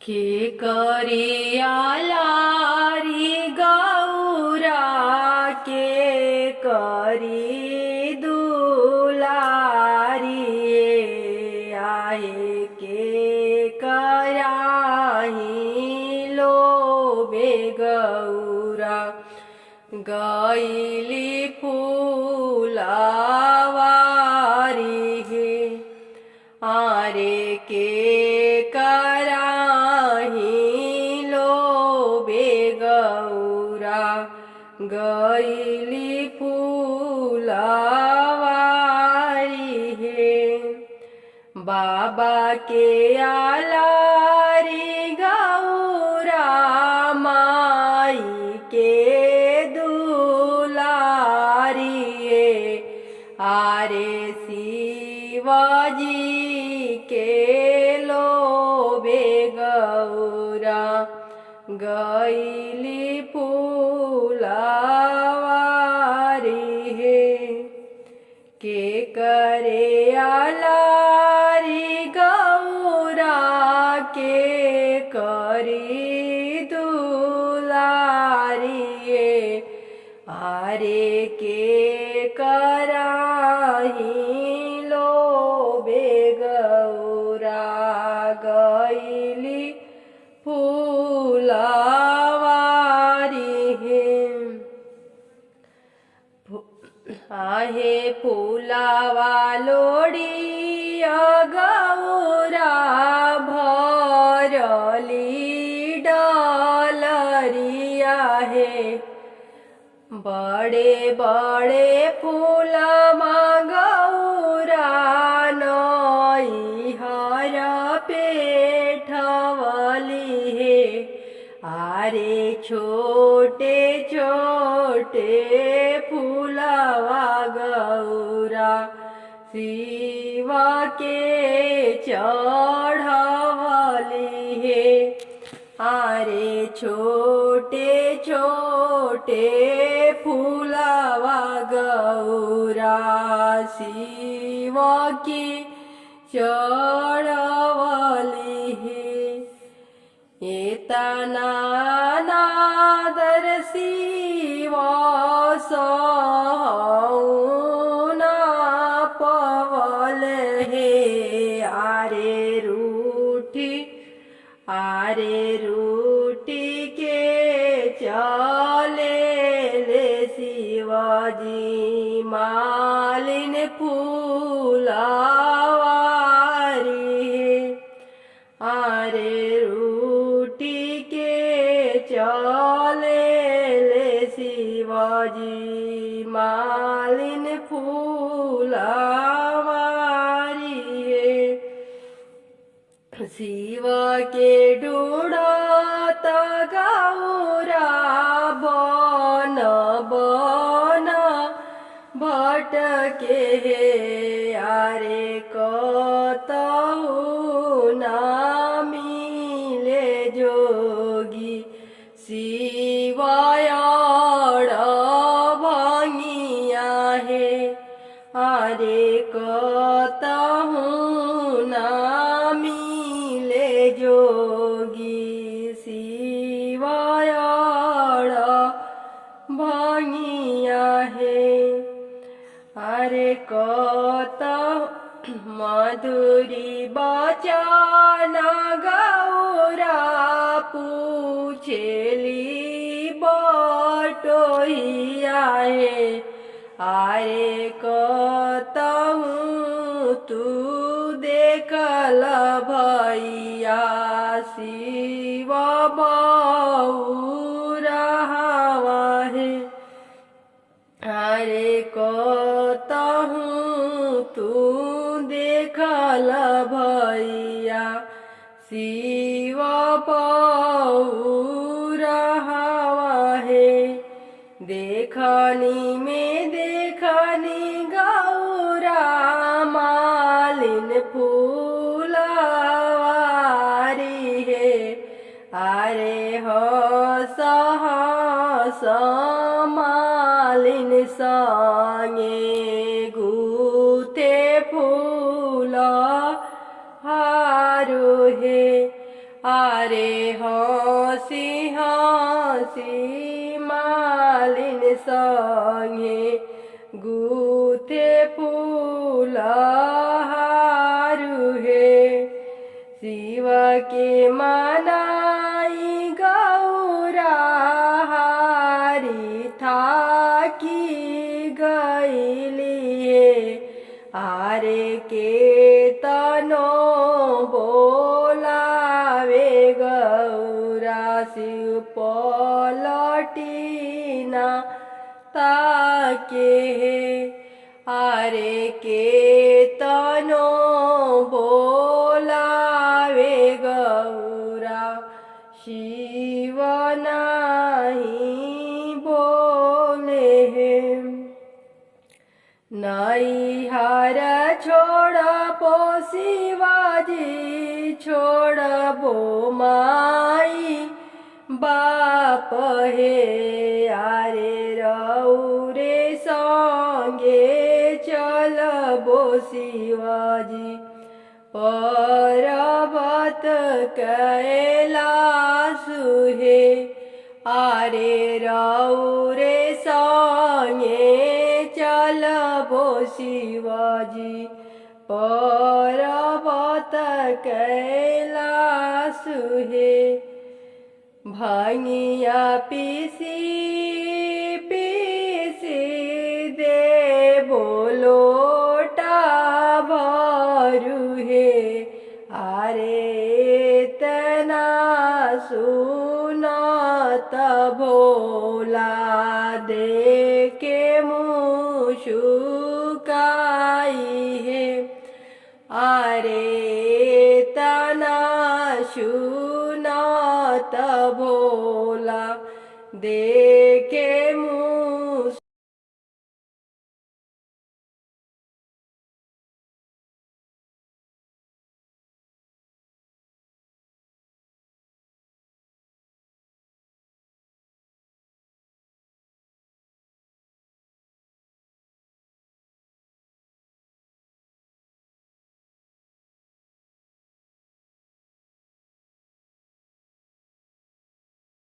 के करिया लारी गौरा के करी दुलारी आहे के कराही लोबे गौरा गईली फूलावारी हे आरे के कराही लोबे गौरा गईली फूलावारी हे बाबा के आलारी गौरा माई के दुलारी हे आरे शिवाजी के लोबे गौरा गईली फूलावारी हे के करे आलारी गौरा के करी दुलारी हे आरे के कराही लोबे गौरा गईली फूलावारी हे आहे फूलावा लोड़ी गौरा भरली डलरिया हे बड़े बड़े फूल गौरा नई हर पेठवली हे आरे छोटे छोटे फूलवा गौरा शिव के चढ़वली हे आरे छोटे छोटे फूलवा गौरा शिव की चढ़वली हे एतना नादर शिव सौना पवल हे आरे रूठी के चले ले शिवाजी मालिन फूलावारी आरे रूठी के चले ले शिवाजी मालिन फूलावारी हे शिव के ढूंढत गौरा बन बन भटके हे आरे कतहु ना मिले जोगी शिवायड़ भंगिया हे आरे कतहु ना मिले जोगी शिवायड़ भंगिया हे आरे कत मधुरी बचन गौरा पूछेली बटोहिया हे आरे कतहु तू देखल भैया शिव बहुरहवा हे आरे कतहु तू देखल भैया शिव बहुरहवा हे देखनी में देखनी गौरा मालिन फूलावारी हे आरे हस हस मालिन संगे गुथे फूल हारो हे आरे हसी हसी मालिन संगे गुथे फूलहारु हे शिव के मनाई गौरा हारी थाकी गईली हे आरे के तनो बोलावे गौरा शिव पलटीना ताके हे आरे के तनो बोलावे गौरा शिव नहीं बोले हे नैहर छोड़ पो शिवाजी छोड़ बो माई बाप हे आरे रौरे संगे चलबो शिवाजी पर्वत कैलास हे आरे रौरे संगे चलबो शिवाजी पर्वत कैलास हे भांगिया पीसी पीसी दे बोलोटा भरू हे आरे तना सुनत भोला देखे मुशुकाई हे आरे तना सुनत भोला देखे